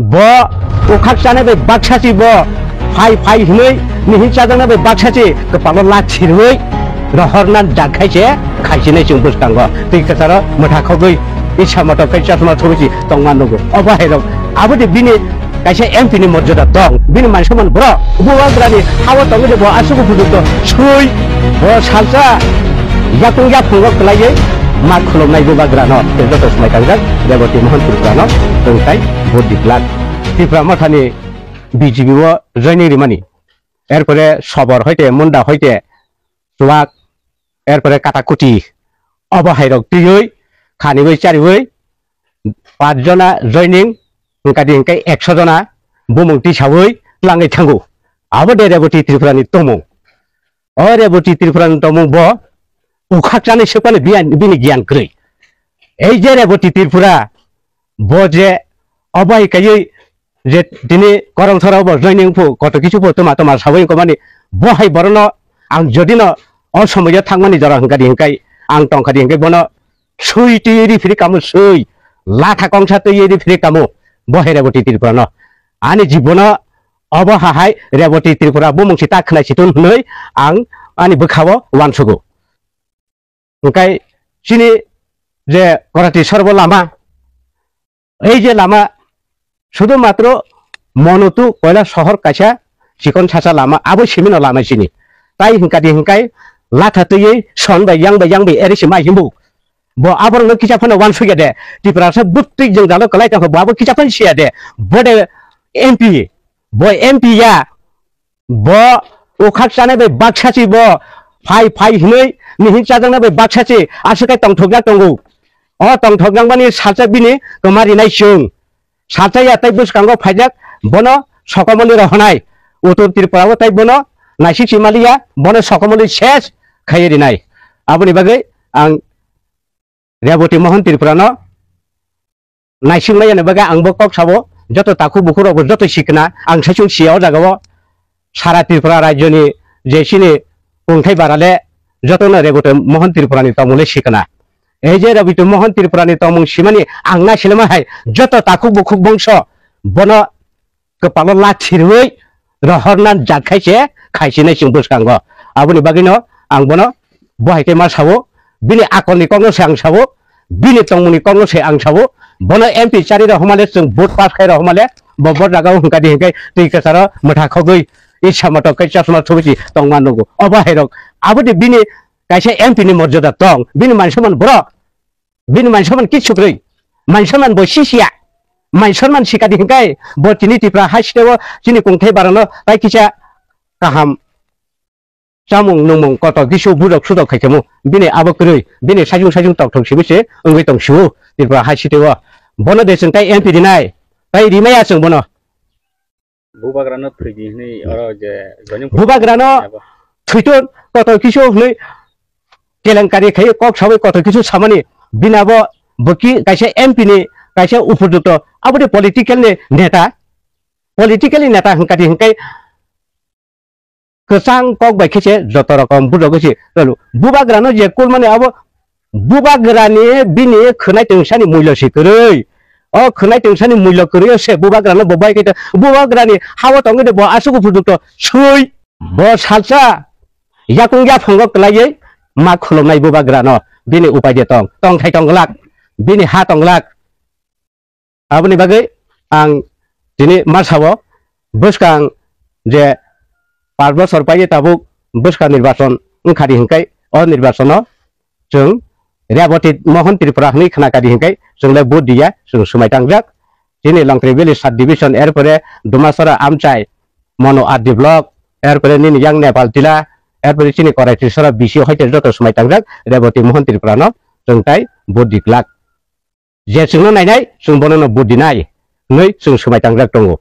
bo ukhak chane be baksachi bo phai hinoi nihin chadana be baksachi kepalo lachiroi rohornan jakhaise khaisine chung buskango tei kasara motha khogoi icha moto kaisa sma thobichi tongmanugo obaherok abodi bini kaisa MP ni morjada dong bini mansaman bro buwagrani hawa tongde bo asugo pujunto sui bo salsa yakung ya phungok klaye ma khulomnai buwagrano tejoto smai kangjak Reboti Mohan Tripuranno tongkai bodiklat Tripura mathani BJP o joining rimani erpore sobor hoite munda hoite tuak erpore katakuti obahairok tiyoi khaniboi chariboi 5 jona joining ngkadi ngkai 100 jona bumung tisawoi langai thangu abode Reboti Tripurani tomung o Reboti Tripurani tomung bo ukhak jani sepane bini gyan krei এই যে Reboti Tripura bo je obai kai je dini korong thorao bo joining phu কত কিছু পো তোমার সাবই কমানি বহাই বরনো আং জদিনো অ সময় থাংমানি জরা হংকাদি হংকাই আং টংকাদি হংকাই বনো সুইটি রি ফ্রি কামু সুই লাঠা কংসা তৈরি ফ্রি কামু বহাই Reboti Tripurano আনি জীবন অবহাহাই Reboti Tripura বুমুংসি তাখনাই সিতুন হই আং আনি বখাবো ওয়ানসুগো হংকাই চিনি যে করাটি সর্ব লামা এই যে লামা শুধুমাত্র মনতু কয়লা শহর কাছা চিকন ছাচা লামা আবো সিমিনো লামা চিনি তাই হিংকাদি হিংকাই লাঠা তৈরি সন বাই ইয়াংবাই এরিসি মাই হিমবু ব আবর ন কিচাফানো ওয়ান সুগে দে ত্রিপুরা সব বুত্তিক जों জালো কলাই তাকে বাবু কিচাফান সিয়া দে বডে MP ব MP ya ব ওখাক জানে বে বাকসাচি ব ফাই হিनै নিহিন চাজানা বে বাকসাচি আসুকাই তংথগা তংগু o tong thogang bani salsa bini kemari nai chung salsa ya tai buskango phajak bono sokomoli rohnai utur Tripura tai bono naisi chimalia bono sokomoli ses khayeri nai aboni bagai ang Reboti Mohan Tripurano naisi mlayane bagai ang bokok sabo joto taku bukuro bo joto sikna ang sachung siao jagao sara Tripura rajyoni je sini pungthai barale joto na Reboti Mohan Tripurani tamule sikna এই যে Reboti Mohan Tripurani tomung simani angna silema hai joto takuk bukuk bongso bono kepalo lachiroi rohornan jakhaise khaisine chung buskango aboni bagino ang bono bohaite ma sabo bini akolni kongse ang sabo bini tongmuni kongse ang sabo bono MP chari rohmale chung vote pass khai rohmale bobor jagao hungkadi hingkai tuikasaro motha khogoi icha moto kaisa sma thobichi tongmanugo obaherok abodi bini kaisa MP ni morjada tong bini mansaman bro bini mansaman kichukrei mansaman bo sisia mansaman sikadi hingkai bo tini Tripura haisteo tini kungthai barano tai kicha kaham samung numung koto gisu budok sudok khaikemu bini abokrei bini sajung tok sibise ongoi tongsu Tripura haisteo bono desung tai MP dinai tai rimaya chung bono bubagrano thigi ni oro je bubagrano thuiton koto kisu hnoi কেলেঙ্কারি খাই cock সবাই কত কিছু সামানি বিনাবো বকি কাইসা MP ni kaisa উপযুক্ত abode political নেতা হংকাদি হংকাই kesang kok bai khese joto rokom budogosi lalu bubagrano je kul mane abo bubagrani bini khonai tengsani mulya sikrei o khonai tengsani mulya krei se bubagrano bobai kete bubagrani hawa tongde bo asugo upযুক্ত sui bo salsa yakung ya phongok klaye ma khulomnai bubagrano bini upai de tong thai tonglak bini ha tonglak aboni bagai ang dini marsabo buskang je 5 বছর পাইয়ে tabuk buska nirbachon ngkhadi hingkai o nirbachono chung Reboti Mohan Tripura hni khnakadi hingkai jungle vote dia chung sumai tangjak dini Longkri Village sub division erpore Dumasara Amchai mono adi block erpore nin yang Nepal tila erpore chini korai trisara bisi hoite joto sumai tangjak Reboti Mohan Tripurano jongtai vote diklak je chungno nainai chung bonono vote dinai noi chung sumai tangjak tongo